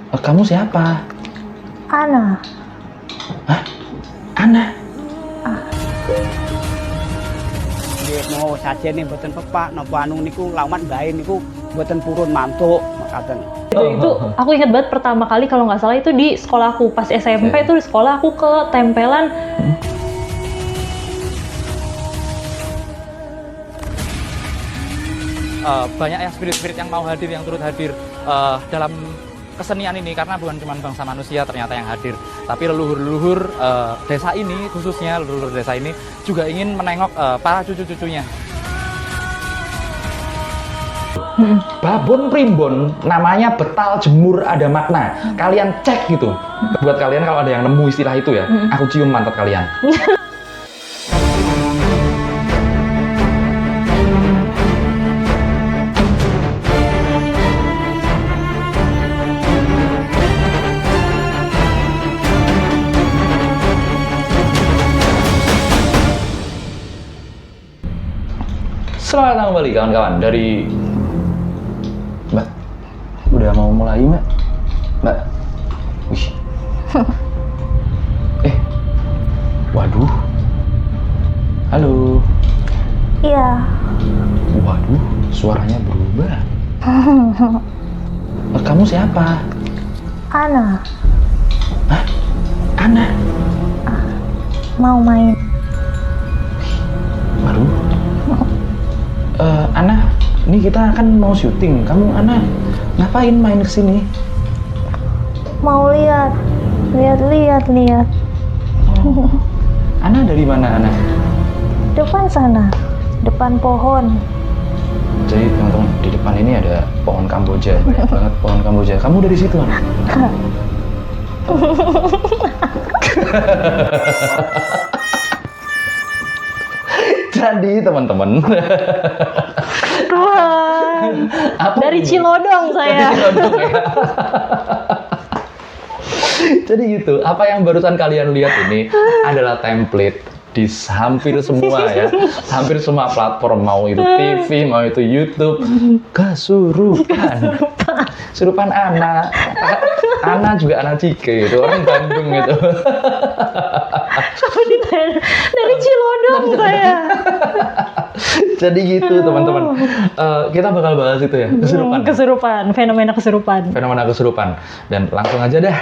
Kamu siapa? Ana. Hah? Ana? Mau saja nih buatan pepak, nopo anu niku lawan bae niku buatan purun mantuk makaten. Itu aku ingat banget pertama kali kalau nggak salah itu di sekolahku pas SMP itu di sekolah aku ketempelan. Banyak yang spirit-spirit yang mau hadir, yang turut hadir dalam kesenian ini, karena bukan cuma bangsa manusia ternyata yang hadir, tapi leluhur-leluhur desa ini, khususnya leluhur desa ini juga ingin menengok para cucu-cucunya. Babon primbon, namanya betal jemur ada makna. Kalian cek gitu. Buat kalian kalau ada yang nemu istilah itu ya, aku cium pantat kalian. Selamat datang kembali kawan-kawan dari Mbak. Udah mau mulai Mbak? Mbak. Wih. Waduh. Halo. Iya. Waduh, suaranya berubah. Kamu siapa? Ana. Hah? Ana? Mau main. Waduh. Ana, ini kita kan mau syuting. Kamu Ana ngapain main kesini? Mau lihat. Ana dari mana Ana? Depan sana. Depan pohon. Jadi teman-teman, di depan ini ada pohon Kamboja, banyak banget pohon Kamboja. Kamu dari situ Ana? Jadi teman-teman, Tuhan. Dari Cilodong saya. Jadi gitu, apa yang barusan kalian lihat ini adalah template di hampir semua ya, hampir semua platform, mau itu TV, mau itu YouTube, kesurupan Ana, Ana juga Ana Cike gitu, orang Bandung gitu. Dari Cilodong saya. Jadi gitu teman-teman, kita bakal bahas itu ya, kesurupan. Fenomena kesurupan. Fenomena kesurupan. Dan langsung aja dah,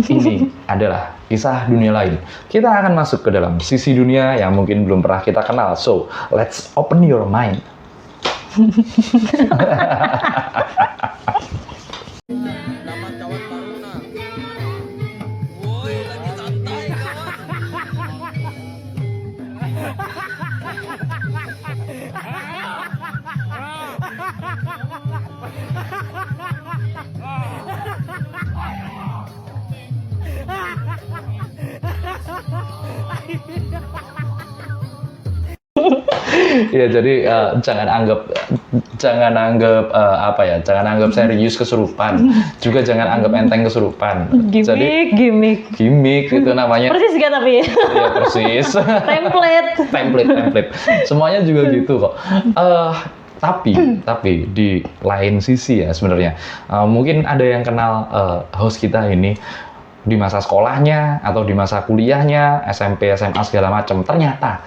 ini adalah kisah dunia lain. Kita akan masuk ke dalam sisi dunia yang mungkin belum pernah kita kenal. So, let's open your mind. Ya jadi jangan anggap jangan anggap serius kesurupan, juga jangan anggap enteng kesurupan. Gimik itu namanya. Persis gak tapi? Iya persis. template. Semuanya juga gitu kok. Tapi di lain sisi ya sebenarnya, mungkin ada yang kenal host kita ini di masa sekolahnya atau di masa kuliahnya, SMP, SMA segala macam. Ternyata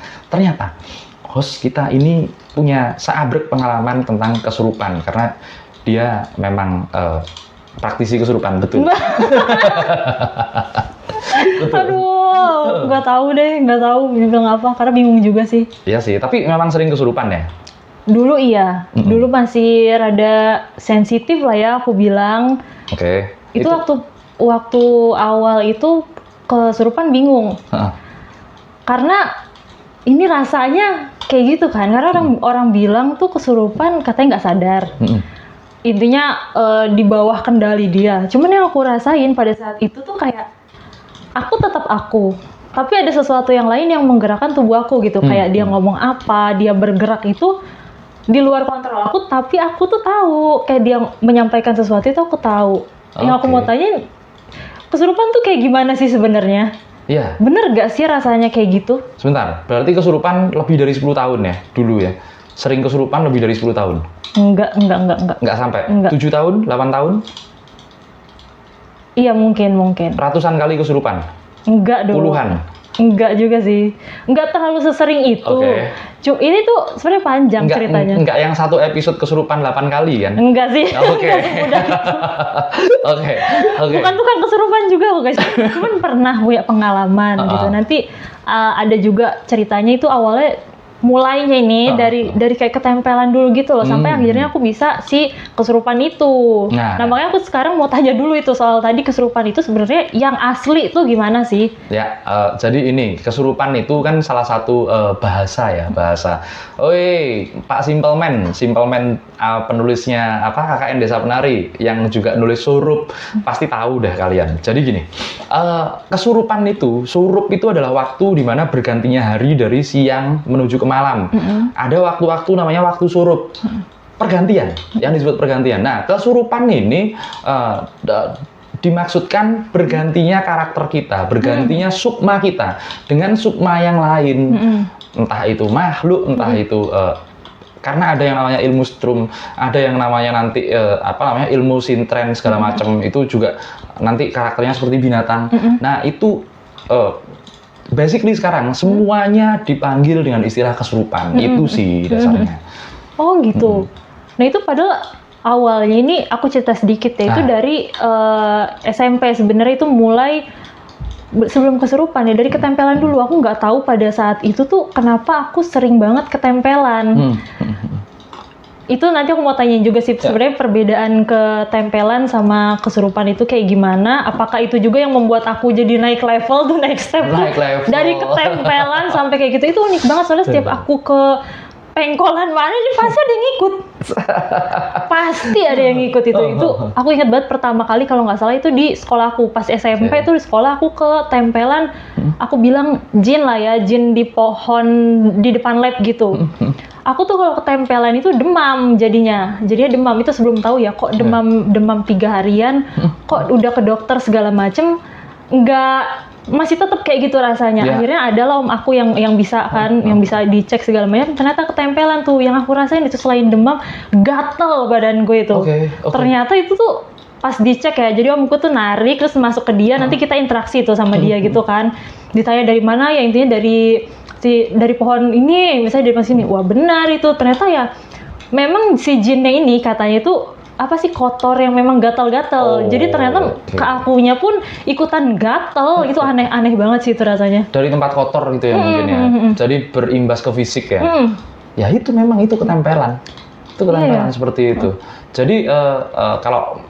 host kita ini punya seabrek pengalaman tentang kesurupan karena dia memang praktisi kesurupan, betul. Aduh, nggak tahu bilang apa karena bingung juga sih. Iya sih, tapi memang sering kesurupan ya. Dulu iya, dulu masih rada sensitif lah ya aku bilang. Oke. Itu waktu awal itu kesurupan bingung. Karena ini rasanya kayak gitu kan, karena orang bilang tuh kesurupan katanya nggak sadar. Intinya di bawah kendali dia. Cuman yang aku rasain pada saat itu tuh kayak aku tetap aku, tapi ada sesuatu yang lain yang menggerakkan tubuh aku gitu. Kayak dia ngomong apa, dia bergerak itu di luar kontrol aku, tapi aku tuh tahu kayak dia menyampaikan sesuatu itu aku tahu. Yang aku mau tanya, kesurupan tuh kayak gimana sih sebenarnya? Iya. Bener gak sih rasanya kayak gitu? Sebentar, berarti kesurupan lebih dari 10 tahun ya dulu ya? Sering kesurupan lebih dari 10 tahun? Enggak. Enggak sampai? Enggak. 7 tahun? 8 tahun? Iya mungkin. Ratusan kali kesurupan? Enggak dong. Puluhan? Enggak juga sih. Enggak terlalu sesering itu. Oke. Ini tuh sebenarnya panjang ceritanya. Enggak yang satu episode kesurupan 8 kali kan? Enggak sih. Oke. Enggak semudah itu. Oke. Bukan kesurupan juga, guys. Cuman pernah punya pengalaman gitu. Nanti ada juga ceritanya itu awalnya mulainya ini dari kayak ketempelan dulu gitu loh, sampai akhirnya aku bisa si kesurupan itu. Nah, makanya aku sekarang mau tanya dulu itu soal tadi kesurupan itu sebenarnya yang asli itu gimana sih? Ya, jadi ini kesurupan itu kan salah satu bahasa. Oi, Pak Simpleman penulisnya KKN Desa Penari yang juga nulis surup, pasti tahu dah kalian. Jadi gini, kesurupan itu, surup itu adalah waktu di mana bergantinya hari dari siang menuju ke malam. Ada waktu-waktu namanya waktu surup. Pergantian, yang disebut pergantian. Nah, kesurupan ini dimaksudkan bergantinya karakter kita, bergantinya sukma kita dengan sukma yang lain. Entah itu makhluk, entah itu karena ada yang namanya ilmu strum, ada yang namanya nanti ilmu sintren segala macam, itu juga nanti karakternya seperti binatang. Nah, itu basically sekarang semuanya dipanggil dengan istilah kesurupan. Itu sih dasarnya. Oh gitu. Nah itu padahal awalnya ini aku cerita sedikit ya, itu dari SMP sebenarnya itu mulai sebelum kesurupan ya, dari ketempelan dulu. Aku nggak tahu pada saat itu tuh kenapa aku sering banget ketempelan. Itu nanti aku mau tanya juga sih sebenarnya perbedaan ketempelan sama kesurupan itu kayak gimana? Apakah itu juga yang membuat aku jadi naik level tuh, naik step dari ketempelan sampai kayak gitu? Itu unik banget soalnya setiap aku ke pengkolan mana ini pasti ada yang ngikut. Pasti ada yang ngikut itu. Itu aku ingat banget pertama kali kalau nggak salah itu di sekolahku pas SMP itu di sekolah aku ketempelan. Aku bilang jin lah ya, jin di pohon di depan lab gitu. Aku tuh kalau ketempelan itu demam jadinya demam itu sebelum tahu ya kok demam 3 harian, kok udah ke dokter segala macem masih tetap kayak gitu rasanya. Akhirnya adalah om aku yang bisa kan, yang bisa dicek segala macam, ternyata ketempelan tuh. Yang aku rasain itu selain demam, gatel badan gue itu. Ternyata itu tuh pas dicek ya, jadi omku tuh narik terus masuk ke dia, nanti kita interaksi tuh sama dia gitu kan. Ditanya dari mana ya, intinya dari pohon ini, misalnya dari sini. Wah benar itu, ternyata ya memang si jinnya ini katanya itu apa sih, kotor yang memang gatal-gatal. Jadi ternyata ke akunya pun ikutan gatal. Itu aneh banget sih itu rasanya. Dari tempat kotor gitu ya mungkin ya. Jadi berimbas ke fisik ya. Ya itu memang itu ketempelan. Itu ketempelan seperti itu. Jadi kalau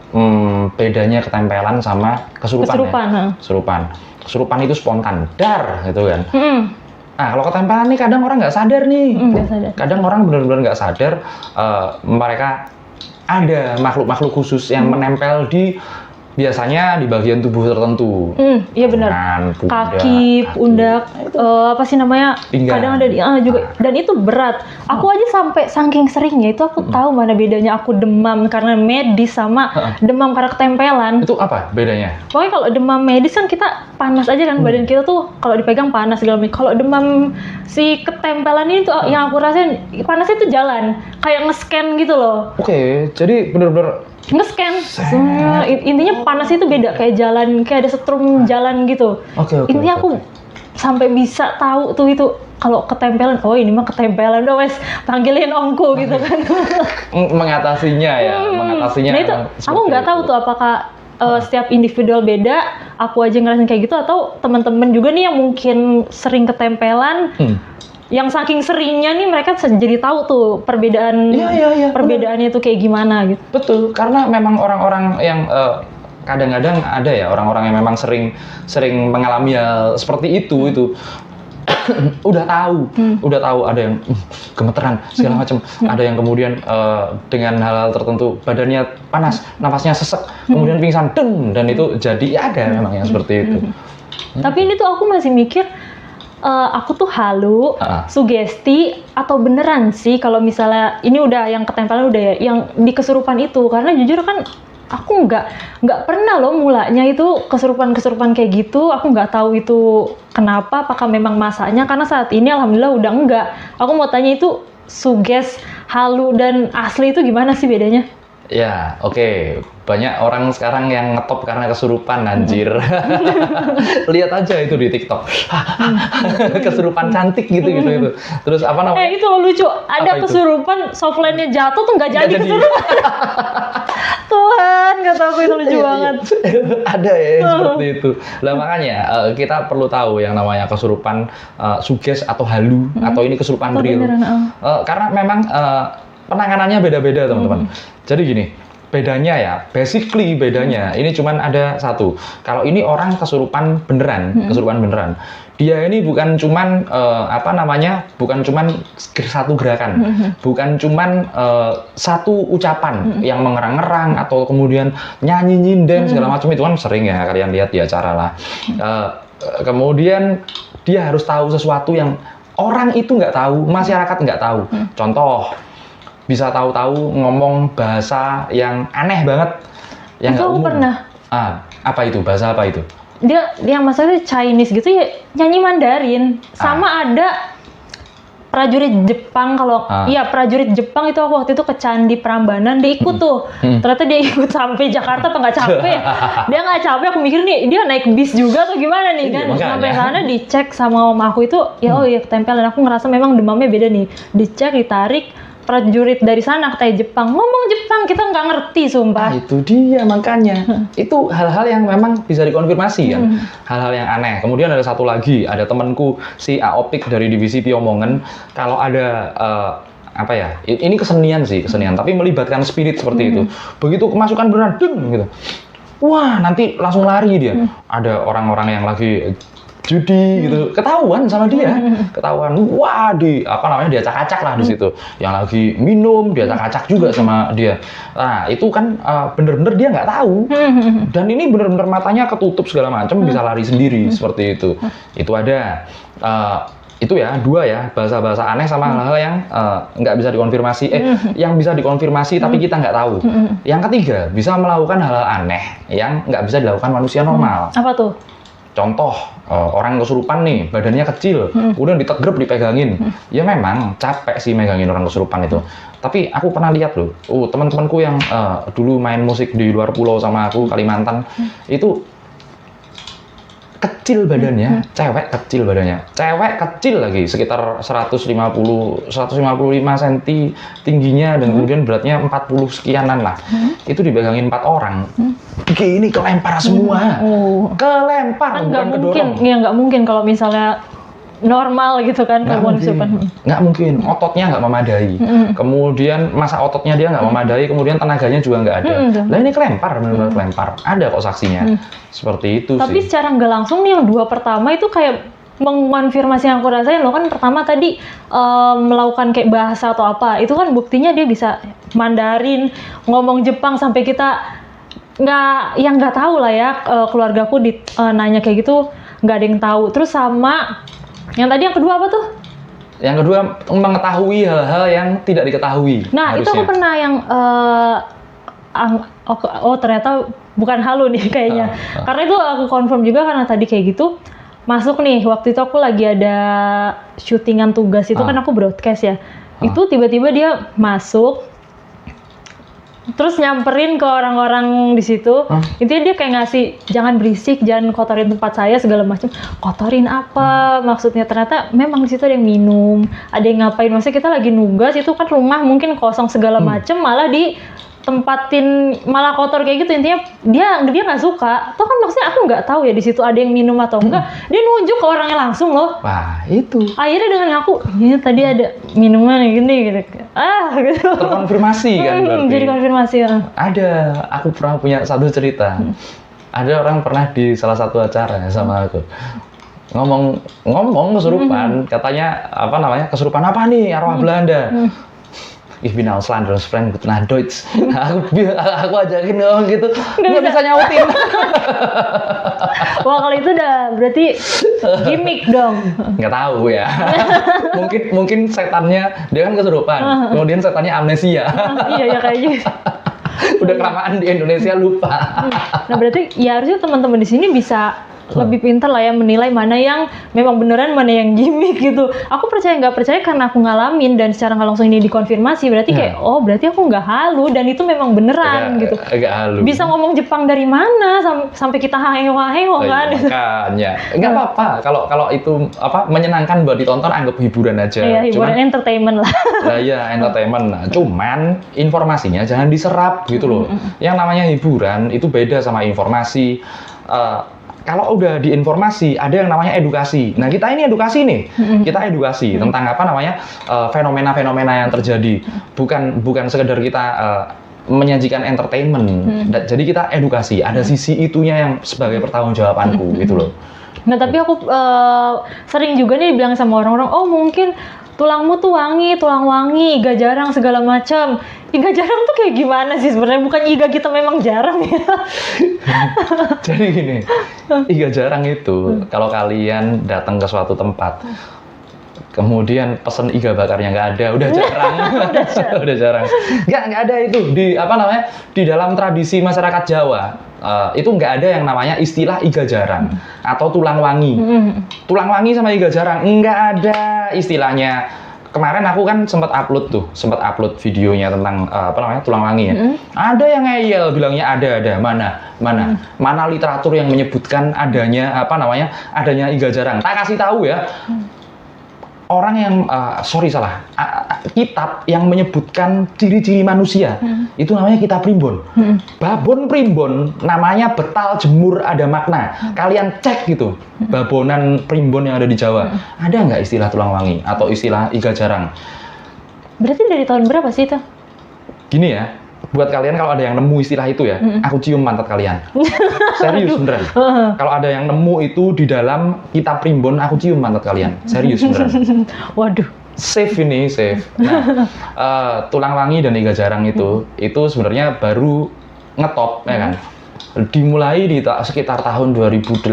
bedanya ketempelan sama kesurupan. Kesurupan itu spontan, dar gitu kan. Nah, kalau ketempelan nih kadang orang nggak sadar nih. Kadang orang benar-benar nggak sadar mereka ada makhluk-makhluk khusus yang menempel biasanya di bagian tubuh tertentu. Iya benar. Kaki, pundak, apa sih namanya? Pinggang. Kadang ada juga. Dan itu berat. Aku aja sampai saking seringnya itu aku tahu mana bedanya aku demam karena medis sama demam karena ketempelan. Itu apa bedanya? Pokoknya kalau demam medis kan kita panas aja kan, badan kita tuh kalau dipegang panas segala macam. Kalau demam si ketempelan ini tuh yang aku rasain panasnya tuh jalan, kayak nge-scan gitu loh. Oke, jadi bener-bener nge-scan. Intinya panas itu beda, kayak jalan, kayak ada setrum jalan gitu. Intinya aku sampai bisa tahu tuh itu kalau ketempelan, oh ini mah ketempelan, udah wes panggilin omku gitu kan. Mengatasinya ya, mengatasinya. Nah itu aku nggak tahu tuh apakah setiap individual beda, aku aja ngerasain kayak gitu atau teman-teman juga nih yang mungkin sering ketempelan. Yang saking seringnya nih mereka jadi tahu tuh perbedaan perbedaannya tuh kayak gimana gitu. Betul, karena memang orang-orang yang kadang-kadang ada ya orang-orang yang memang sering mengalami hal seperti itu udah tahu ada yang gemeteran segala macam, ada yang kemudian dengan hal-hal tertentu badannya panas, nafasnya sesek, kemudian pingsan dan itu jadi ada memang yang seperti itu. Tapi ini tuh aku masih mikir aku tuh halu, sugesti atau beneran sih kalau misalnya ini udah yang ketempelan udah ya, yang di kesurupan itu, karena jujur kan aku nggak pernah loh mulanya itu kesurupan kayak gitu. Aku nggak tahu itu kenapa, apakah memang masanya, karena saat ini alhamdulillah udah enggak. Aku mau tanya itu suges, halu dan asli itu gimana sih bedanya? Ya, oke. Banyak orang sekarang yang ngetop karena kesurupan, anjir. Lihat aja itu di TikTok. Kesurupan cantik gitu. Terus apa namanya? Itu lucu. Ada Apa itu? kesurupan, softline-nya jatuh tuh nggak jadi Nggak jadi. kesurupan. Tuhan, kata aku itu lucu banget. Ada ya yang seperti itu. Lah makanya kita perlu tahu yang namanya kesurupan suges atau halu atau ini kesurupan Atau real. beneran, Karena memang penanganannya beda-beda teman-teman. Jadi gini, bedanya ya, basically bedanya ini cuman ada satu. Kalau ini orang kesurupan beneran, dia ini bukan cuman bukan cuman satu gerakan, bukan cuman satu ucapan yang mengerang-ngerang atau kemudian nyanyi nyinden segala macam, itu kan sering ya kalian lihat di acara lah. Kemudian dia harus tahu sesuatu yang orang itu nggak tahu, masyarakat nggak tahu. Contoh, bisa tahu-tahu ngomong bahasa yang aneh banget, yang Itu nggak aku umum. pernah. Apa itu? Bahasa apa itu? Dia yang masalahnya Chinese gitu ya, nyanyi Mandarin. Sama ada prajurit Jepang prajurit Jepang itu aku waktu itu ke Candi Prambanan, dia ikut tuh. Ternyata dia ikut sampai Jakarta apa nggak capek? Dia nggak capek, aku mikir nih dia naik bis juga atau gimana nih kan? Makanya. Sampai sana dicek sama om aku itu, ketempel, dan aku ngerasa memang demamnya beda nih. Dicek, ditarik, prajurit dari sana katanya Jepang, ngomong Jepang, kita nggak ngerti sumpah. Itu dia makanya. Itu hal-hal yang memang bisa dikonfirmasi kan. Hal-hal yang aneh. Kemudian ada satu lagi, ada temanku si Aopik dari divisi Piomongen, kalau ada ini kesenian, tapi melibatkan spirit seperti itu. Begitu kemasukan beneran, deng gitu. Wah, nanti langsung lari dia. Ada orang-orang yang lagi judi gitu, ketahuan sama dia, wah diacak-acak lah di situ. Yang lagi minum diacak-acak juga sama dia. Nah itu kan bener-bener dia nggak tahu, dan ini bener-bener matanya ketutup segala macam, bisa lari sendiri seperti itu. Itu ada itu ya, dua ya, bahasa-bahasa aneh sama hal-hal yang nggak bisa dikonfirmasi, yang bisa dikonfirmasi tapi kita nggak tahu. Yang ketiga, bisa melakukan hal-hal aneh yang nggak bisa dilakukan manusia normal. Apa tuh? Contoh, orang kesurupan nih, badannya kecil, kemudian ditegrep, dipegangin. Ya memang capek sih megangin orang kesurupan itu. Tapi aku pernah lihat loh, teman-temanku yang dulu main musik di luar pulau sama aku, Kalimantan, itu kecil badannya, cewek kecil lagi, sekitar 155 cm tingginya, dan kemudian beratnya 40 sekianan lah. Itu dipegangin 4 orang. Ini kelempar semua. Kelempar, Kan bukan kedorong. nggak mungkin kalau misalnya normal gitu kan, kalau Nggak mungkin, ototnya nggak memadai. Kemudian masa ototnya dia nggak memadai, kemudian tenaganya juga nggak ada. Lah ini kelempar, benar-benar kelempar. Ada kok saksinya. Seperti itu Tapi sih. secara nggak langsung nih yang dua pertama itu kayak mengonfirmasi yang aku rasain loh. Kan pertama tadi melakukan kayak bahasa atau apa, itu kan buktinya dia bisa Mandarin, ngomong Jepang, sampai kita nggak tahu lah ya, keluargaku nanya kayak gitu nggak ada yang tahu. Terus sama yang tadi yang kedua apa tuh? Yang kedua, mengetahui hal-hal yang tidak diketahui. Nah itu aku pernah yang ternyata bukan halu nih kayaknya. Karena itu aku confirm juga, karena tadi kayak gitu masuk nih, waktu itu aku lagi ada syutingan tugas itu kan aku broadcast ya. Itu tiba-tiba dia masuk, terus nyamperin ke orang-orang di situ. Intinya dia kayak ngasih, jangan berisik, jangan kotorin tempat saya segala macam. Kotorin apa maksudnya? Ternyata memang di situ ada yang minum, ada yang ngapain. Maksudnya kita lagi nugas, itu kan rumah mungkin kosong segala macam, malah ditempatin malah kotor kayak gitu. Intinya dia nggak suka. Toh kan maksudnya aku nggak tahu ya di situ ada yang minum atau enggak. Dia nunjuk ke orangnya langsung loh. Wah, itu Akhirnya dengan aku, ini tadi ada minuman gini gitu. Gitu. terkonfirmasi kan berarti. Jadi konfirmasi ya. Ada, aku pernah punya satu cerita. Ada orang pernah di salah satu acara sama aku ngomong kesurupan, katanya kesurupan apa nih, arwah Belanda. Ich bin Ausländer, sprechen gut nach Deutsch. Aku ajakin ngomong gitu, nggak bisa nyautin. Wah kalau itu udah berarti gimmick dong. Nggak tahu ya. mungkin setannya, dia kan kesurupan, kemudian setannya amnesia. Iya ya kayaknya. Udah kelamaan di Indonesia lupa. Nah berarti ya harusnya teman-teman di sini bisa lebih pintar lah ya menilai mana yang memang beneran, mana yang gimmick gitu. Aku percaya nggak percaya karena aku ngalamin dan secara nggak langsung ini dikonfirmasi, berarti kayak oh berarti aku nggak halu dan itu memang beneran gitu. Agak halu. Bisa ngomong Jepang dari mana sampai kita haheho kan? Makanya nggak apa-apa kalau itu apa menyenangkan buat ditonton, anggap hiburan aja. Iya, hiburan entertainment lah. Nah, iya entertainment. Nah, cuman informasinya jangan diserap gitu loh. Yang namanya hiburan itu beda sama informasi. Kalau udah di informasi ada yang namanya edukasi. Nah kita ini edukasi nih, kita edukasi tentang apa namanya fenomena-fenomena yang terjadi. Bukan sekedar kita menyajikan entertainment. Jadi kita edukasi. Ada sisi itunya yang sebagai pertanggungjawabanku gitu loh. Nah tapi aku sering juga nih bilang sama orang-orang, oh mungkin tulangmu tuh wangi, tulang wangi, iga jarang segala macam. Iga jarang tuh kayak gimana sih sebenarnya? Bukan iga kita memang jarang ya? Jadi gini, iga jarang itu kalau kalian datang ke suatu tempat, kemudian pesen iga bakarnya nggak ada, udah jarang, udah jarang. Nggak ada itu di apa namanya di dalam tradisi masyarakat Jawa. Itu nggak ada yang namanya istilah iga jarang atau tulang wangi. Tulang wangi sama iga jarang nggak ada istilahnya. Kemarin aku kan sempat upload videonya tentang apa namanya tulang wangi ya. Ada yang ngeyel bilangnya ada mana literatur yang menyebutkan adanya apa namanya adanya iga jarang. Tak kasih tahu ya. Orang yang kitab yang menyebutkan ciri-ciri manusia itu namanya kitab primbon. Babon primbon namanya betal jemur ada makna. Kalian cek gitu babonan primbon yang ada di Jawa. Ada nggak istilah tulang wangi atau istilah iga jarang? Berarti dari tahun berapa sih itu? Gini ya, buat kalian kalau ada yang nemu istilah itu ya, aku cium pantat kalian. Serius beneran. Kalau ada yang nemu itu di dalam kitab primbon, aku cium pantat kalian. Serius beneran. Waduh. Safe ini, safe. Nah, tulang wangi dan iga jarang itu sebenarnya baru ngetop ya kan. Dimulai di sekitar tahun 2008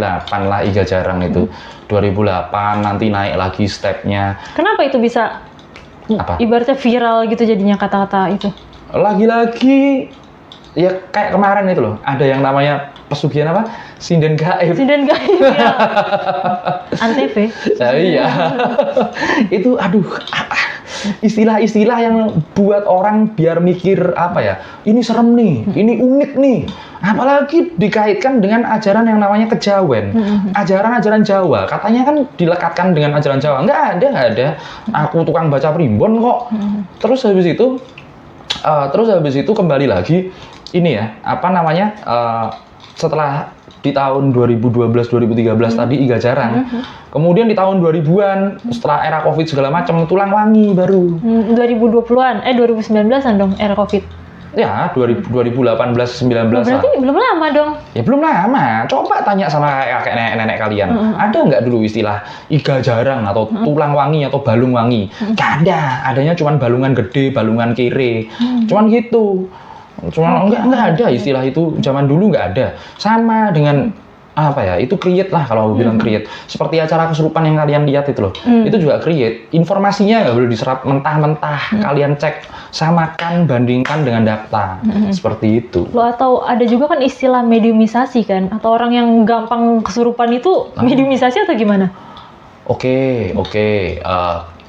lah iga jarang itu. 2008 nanti naik lagi stepnya. Kenapa itu bisa ibaratnya viral gitu jadinya kata-kata itu? Lagi-lagi ya kayak kemarin itu loh, ada yang namanya pesugihan apa? Sinden gaib. Sinden gaib ya. Antv. Nah, iya. Itu aduh istilah-istilah yang buat orang biar mikir apa ya? Ini serem nih, ini unik nih. Apalagi dikaitkan dengan ajaran yang namanya kejawen. Ajaran-ajaran Jawa, katanya kan dilekatkan dengan ajaran Jawa. Nggak ada. Aku tukang baca primbon kok. Terus habis itu kembali lagi ini ya, apa namanya setelah di tahun 2012-2013 tadi iga jarang, kemudian di tahun 2000-an setelah era Covid segala macam tulang wangi baru. 2020-an, 2019-an dong era Covid. Ya, 2018-19 berarti belum lama dong. Ya belum lama. Coba tanya sama kakek nenek kalian. Ada nggak dulu istilah iga jarang atau tulang wangi atau balung wangi? Nggak ada. Adanya cuma balungan gede, balungan kere. Cuman gitu. Cuman nggak ada istilah itu. Zaman dulu nggak ada. Sama dengan apa ya, itu create lah kalau aku bilang create. Seperti acara kesurupan yang kalian lihat itu loh. Itu juga create. Informasinya nggak boleh diserap mentah-mentah. Kalian cek, samakan, bandingkan dengan data. Seperti itu. Loh, atau ada juga kan istilah mediumisasi kan? Atau orang yang gampang kesurupan itu mediumisasi atau gimana? Oke.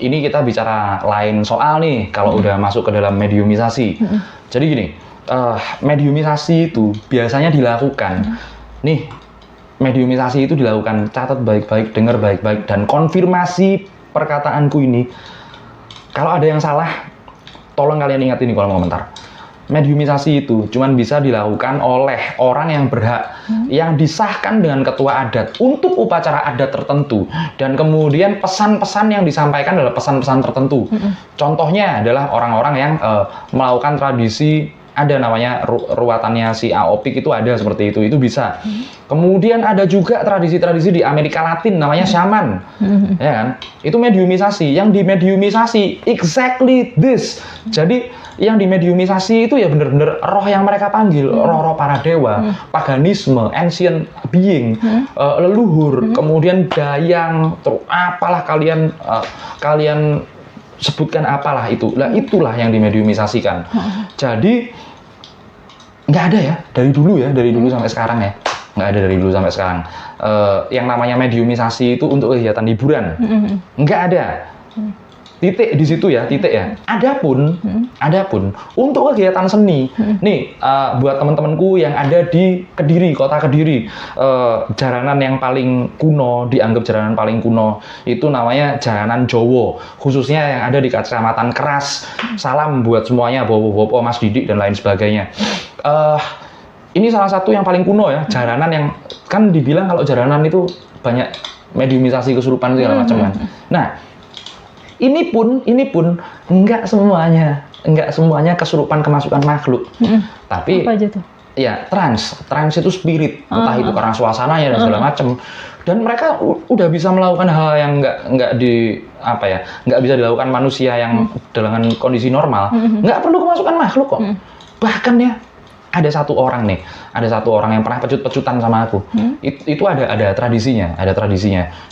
Ini kita bicara lain soal nih kalau udah masuk ke dalam mediumisasi. Jadi gini, mediumisasi itu biasanya dilakukan. Nih, mediumisasi itu dilakukan, catat baik-baik, dengar baik-baik, dan konfirmasi perkataanku ini. Kalau ada yang salah, tolong kalian ingat ini kalau mau komentar. Mediumisasi itu cuma bisa dilakukan oleh orang yang berhak, yang disahkan dengan ketua adat untuk upacara adat tertentu, dan kemudian pesan-pesan yang disampaikan adalah pesan-pesan tertentu. Contohnya adalah orang-orang yang melakukan tradisi, ada namanya ruatannya si Aopik itu ada seperti itu bisa. Kemudian ada juga tradisi-tradisi di Amerika Latin namanya shaman, ya kan? Itu mediumisasi. Yang dimediumisasi exactly this. Jadi yang dimediumisasi itu ya benar-benar roh yang mereka panggil, roh-roh para dewa, paganisme, ancient being, leluhur, kemudian dayang, apalah kalian sebutkan apalah itu. Nah, itulah yang dimediumisasikan. Jadi nggak ada ya dari dulu sampai sekarang ya, nggak ada dari dulu sampai sekarang. Yang namanya mediumisasi itu untuk kegiatan hiburan, nggak ada. Titik di situ ya, titik ya. Adapun untuk kegiatan seni, nih buat teman-temanku yang ada di Kediri, kota Kediri, jaranan yang paling kuno, dianggap jaranan paling kuno, itu namanya jaranan Jowo, khususnya yang ada di Kecamatan Keras. Salam buat semuanya, Bopo, Mas Didik dan lain sebagainya. Ini salah satu yang paling kuno ya, jaranan yang kan dibilang kalau jaranan itu banyak mediumisasi kesurupan segala macam kan. Nah, ini pun enggak semuanya kesurupan kemasukan makhluk. Tapi apa aja tuh? Ya, trans itu spirit, entah itu karena suasananya dan segala macam. Dan mereka udah bisa melakukan hal yang enggak bisa dilakukan manusia yang dengan kondisi normal. Enggak perlu kemasukan makhluk kok. Bahkan ya ada satu orang yang pernah pecut-pecutan sama aku. Itu ada tradisinya,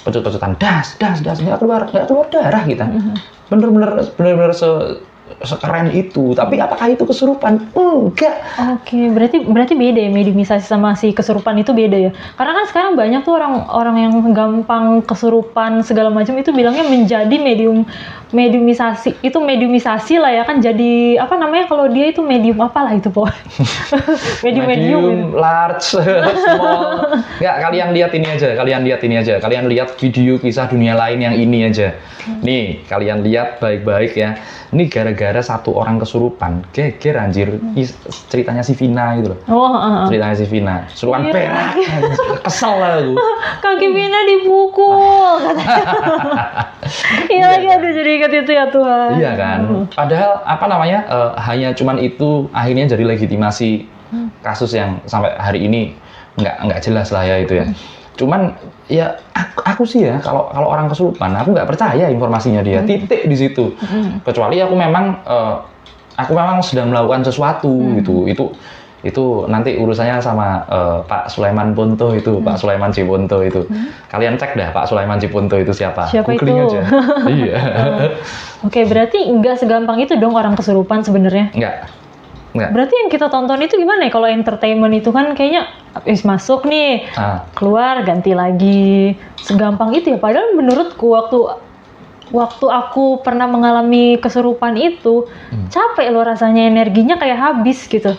pecut-pecutan, das nggak keluar darah kita. Bener-bener sekeren itu. Tapi apakah itu kesurupan? Enggak. Oke, berarti beda ya, mediumisasi sama si kesurupan itu beda ya. Karena kan sekarang banyak tuh orang yang gampang kesurupan segala macam itu bilangnya menjadi mediumisasi. Itu mediumisasi lah ya kan, jadi apa namanya kalau dia itu medium apalah itu pokoknya. medium large, small. Enggak, kalian lihat ini aja. Kalian lihat video kisah dunia lain yang ini aja. Nih, kalian lihat baik-baik ya. Ini gara-gara satu orang kesurupan, geger anjir. Ceritanya si Vina gitu loh. Ceritanya si Vina. Kesurupan perak. Kesel lah aku. Kaki Vina dipukul. Iya lagi, aduh jadi ingat itu ya Tuhan. Iya kan. Padahal hanya cuman itu akhirnya jadi legitimasi kasus yang sampai hari ini nggak jelas lah ya itu ya. Cuman ya aku sih ya kalau orang kesurupan aku nggak percaya informasinya dia, titik di situ. Kecuali aku memang sedang melakukan sesuatu gitu. Itu nanti urusannya sama Pak Sulaiman Ponto itu, Pak Sulaiman Ciponto itu. Kalian cek dah Pak Sulaiman Ciponto itu siapa. Googling itu? Aja. Iya. Oke, berarti nggak segampang itu dong orang kesurupan sebenarnya. Enggak. Berarti yang kita tonton itu gimana ya? Kalau entertainment itu kan kayaknya habis masuk nih, keluar ganti lagi. Segampang itu ya. Padahal menurutku waktu aku pernah mengalami kesurupan itu, capek loh rasanya, energinya kayak habis gitu.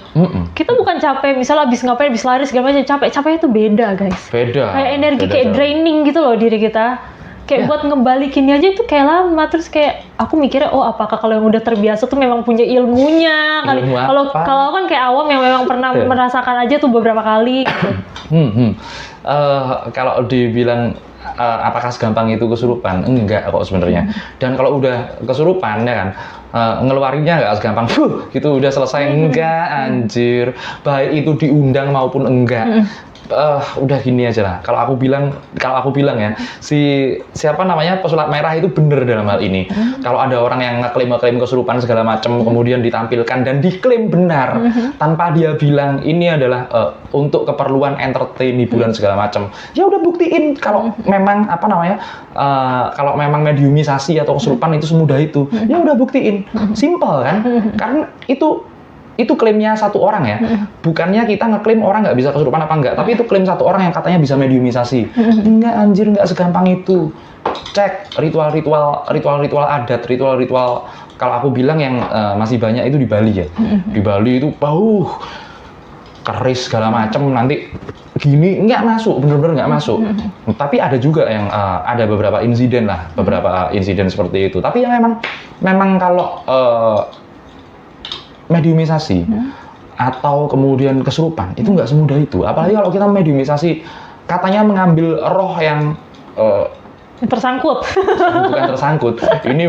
Kita bukan capek, misalnya habis ngapain, habis lari segala macam, capeknya itu beda guys. Beda. Kayak energi kayak draining gitu loh diri kita. Kayak buat ngebalikinnya aja itu kayak lama. Terus kayak aku mikirnya, apakah kalau yang udah terbiasa tuh memang punya ilmunya kali. Kalau kan kayak awam yang memang pernah merasakan aja tuh beberapa kali gitu. Kalau dibilang apakah segampang itu kesurupan? Enggak kok sebenarnya. Dan kalau udah kesurupan ya kan, ngeluarinnya nggak segampang gitu udah selesai. Enggak anjir, baik itu diundang maupun enggak. Udah gini aja lah. Kalau aku bilang ya, siapa namanya pesulap merah itu bener dalam hal ini. Kalau ada orang yang ngeklaim kesurupan segala macam, kemudian ditampilkan dan diklaim benar tanpa dia bilang ini adalah untuk keperluan entertain, hiburan segala macam, ya udah buktiin kalau memang kalau memang mediumisasi atau kesurupan itu semudah itu, ya udah buktiin. Simple kan? Karena itu klaimnya satu orang ya, bukannya kita ngeklaim orang nggak bisa kesurupan apa enggak, tapi itu klaim satu orang yang katanya bisa mediumisasi. Enggak anjir, nggak segampang itu. Cek ritual adat, ritual kalau aku bilang yang masih banyak itu di Bali ya. Di Bali itu keris segala macam, nanti gini nggak masuk, bener-bener nggak masuk. Tapi ada juga yang ada beberapa insiden seperti itu. Tapi yang memang kalau mediumisasi atau kemudian kesurupan itu nggak semudah itu. Apalagi kalau kita mediumisasi katanya mengambil roh yang tersangkut. Bukan tersangkut. Ini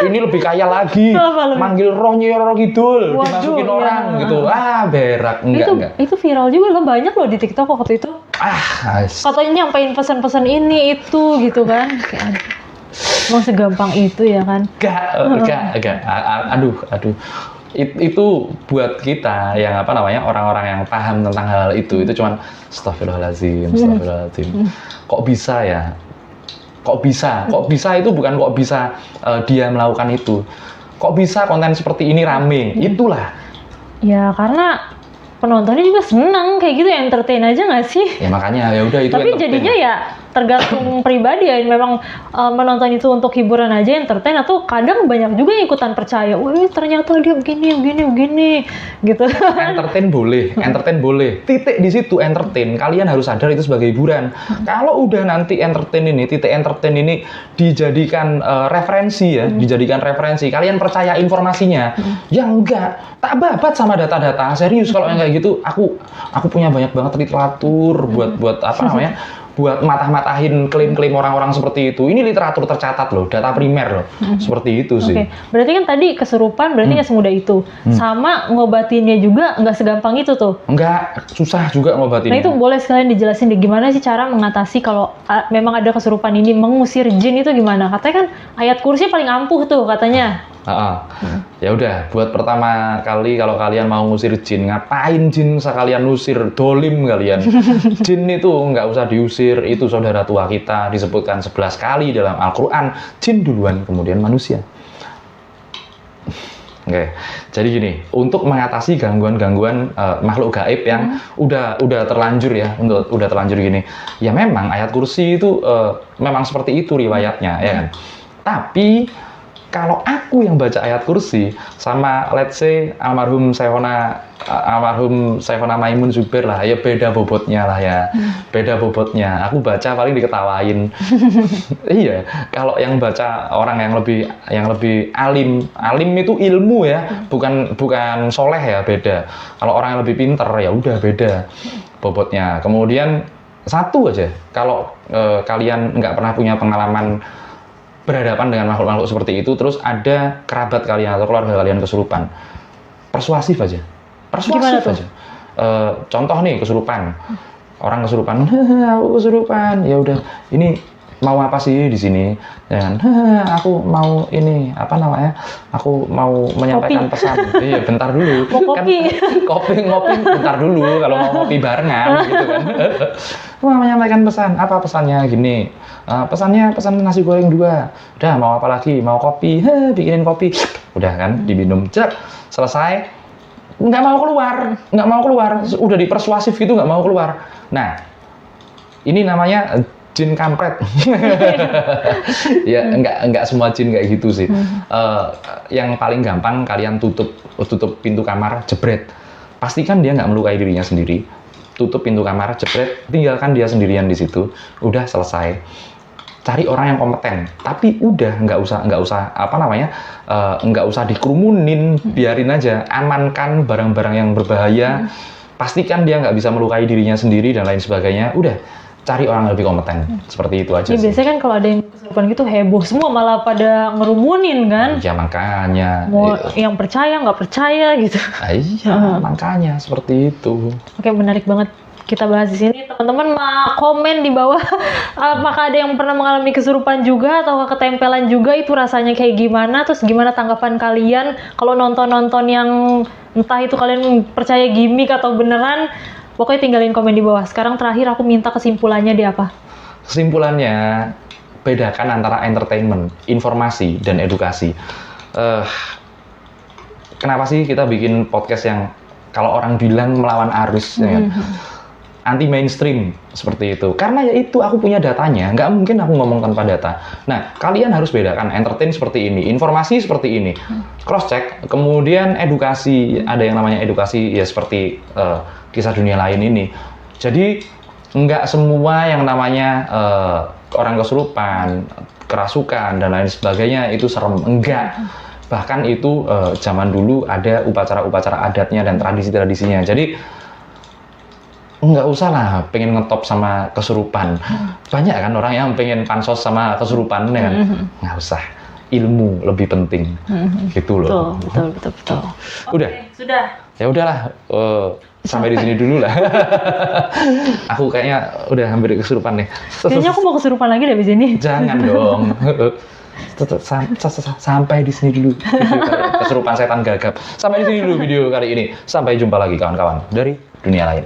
ini lebih kaya lagi. Manggil rohnya Roro Kidul, dimasukin orang gitu. Berak enggak. Itu viral juga loh, banyak loh di TikTok waktu itu. Katanya nyampein pesan-pesan ini itu gitu kan. Mau segampang itu ya kan? Enggak. Aduh. Itu buat kita yang orang-orang yang paham tentang hal itu cuman astagfirullahaladzim. Kok bisa ya? Kok bisa itu bukan kok bisa dia melakukan itu. Kok bisa konten seperti ini rame? Itulah. Ya karena penontonnya juga senang kayak gitu, entertain aja nggak sih? Ya makanya ya udah itu Tapi entertain. jadinya ya tergantung pribadi ya, memang menonton itu untuk hiburan aja, entertain, atau kadang banyak juga yang ikutan percaya, wih ternyata dia begini gitu. Entertain boleh. Titik di situ entertain. Kalian harus sadar itu sebagai hiburan. Kalau udah nanti titik entertain ini dijadikan referensi ya, dijadikan referensi. Kalian percaya informasinya? Ya enggak. Tak babat sama data-data. Serius kalau yang kayak gitu, aku punya banyak banget literatur buat apa namanya? Buat matah-matahin klaim-klaim orang-orang seperti itu. Ini literatur tercatat loh, data primer loh. Seperti itu sih. Oke, berarti kan tadi kesurupan berarti nggak semudah itu. Sama ngobatinnya juga nggak segampang itu tuh. Enggak, susah juga ngobatinnya. Nah itu boleh sekalian dijelasin deh, gimana sih cara mengatasi kalau memang ada kesurupan ini, mengusir jin itu gimana? Katanya kan ayat kursi paling ampuh tuh katanya. Ya udah, buat pertama kali kalau kalian mau ngusir jin, ngapain jin sekalian ngusir, dolim kalian. Jin itu nggak usah diusir, itu saudara tua kita, disebutkan 11 kali dalam Al-Quran. Jin duluan, kemudian manusia. Oke, jadi gini, untuk mengatasi gangguan-gangguan makhluk gaib yang udah terlanjur ya, udah terlanjur gini, ya memang ayat kursi itu memang seperti itu riwayatnya, ya kan. Tapi kalau aku yang baca ayat kursi sama let's say almarhum Syekhona Maimun Zubair lah, ya beda bobotnya lah ya. Beda bobotnya. Aku baca paling diketawain. Iya, kalau yang baca orang yang lebih alim itu ilmu ya, bukan soleh ya, beda. Kalau orang yang lebih pinter ya udah beda bobotnya. Kemudian satu aja, kalau kalian nggak pernah punya pengalaman berhadapan dengan makhluk-makhluk seperti itu, terus ada kerabat kalian atau keluarga kalian kesurupan, persuasif aja. Contoh nih, kesurupan, orang kesurupan, aku kesurupan, ya udah, ini mau apa sih di sini? Dan aku mau ini apa namanya? Aku mau menyampaikan pesan. Iya, bentar dulu. Mau kopi. Kan, ngopi bentar dulu kalau mau ngopi barengan gitu kan. Mau menyampaikan pesan. Apa pesannya? Gini. Pesannya pesan nasi goreng 2. Udah, mau apa lagi? Mau kopi. Bikinin kopi. Udah kan, diminum. Selesai. Nggak mau keluar. Udah dipersuasif gitu, nggak mau keluar. Nah, ini namanya jin kampret. Ya, enggak semua jin kayak gitu sih. Yang paling gampang kalian tutup pintu kamar, jebret. Pastikan dia nggak melukai dirinya sendiri. Tutup pintu kamar, jebret, tinggalkan dia sendirian di situ. Udah selesai. Cari orang yang kompeten. Tapi udah nggak usah apa namanya? Nggak usah dikerumunin, biarin aja. Amankan barang-barang yang berbahaya. Pastikan dia nggak bisa melukai dirinya sendiri dan lain sebagainya. Udah. Cari orang yang lebih kompeten. Seperti itu aja sih. Biasanya kan kalau ada yang kesurupan gitu heboh semua, malah pada ngerumunin kan. Ya makanya. Mau yang percaya, nggak percaya gitu. Iya, makanya seperti itu. Oke, menarik banget kita bahas di sini. Teman-teman komen di bawah apakah ada yang pernah mengalami kesurupan juga atau ketempelan juga, itu rasanya kayak gimana, terus gimana tanggapan kalian kalau nonton-nonton yang entah itu kalian percaya gimmick atau beneran. Pokoknya tinggalin komen di bawah. Sekarang terakhir aku minta kesimpulannya di apa? Kesimpulannya, bedakan antara entertainment, informasi, dan edukasi. Kenapa sih kita bikin podcast yang kalau orang bilang melawan arus, ya kan? Anti mainstream seperti itu. Karena ya itu, aku punya datanya, nggak mungkin aku ngomong tanpa data. Nah, kalian harus bedakan entertain seperti ini, informasi seperti ini, cross check, kemudian edukasi. Ada yang namanya edukasi ya seperti kisah dunia lain ini. Jadi nggak semua yang namanya orang kesurupan, kerasukan dan lain sebagainya itu serem, enggak. Bahkan itu zaman dulu ada upacara-upacara adatnya dan tradisi-tradisinya. Jadi nggak usah lah pengen ngetop sama kesurupan. Banyak kan orang yang pengen pansos sama kesurupan, ya kan? Nggak usah. Ilmu lebih penting. Gitu loh. Betul. Udah. Sudah. Ya udahlah. Sampai di sini dulu lah. Aku kayaknya udah hampir kesurupan nih. Kayaknya aku mau kesurupan lagi dari sini. Jangan dong. Sampai di sini dulu. Kesurupan setan gagap. Sampai di sini dulu video kali ini. Sampai jumpa lagi kawan-kawan dari dunia lain.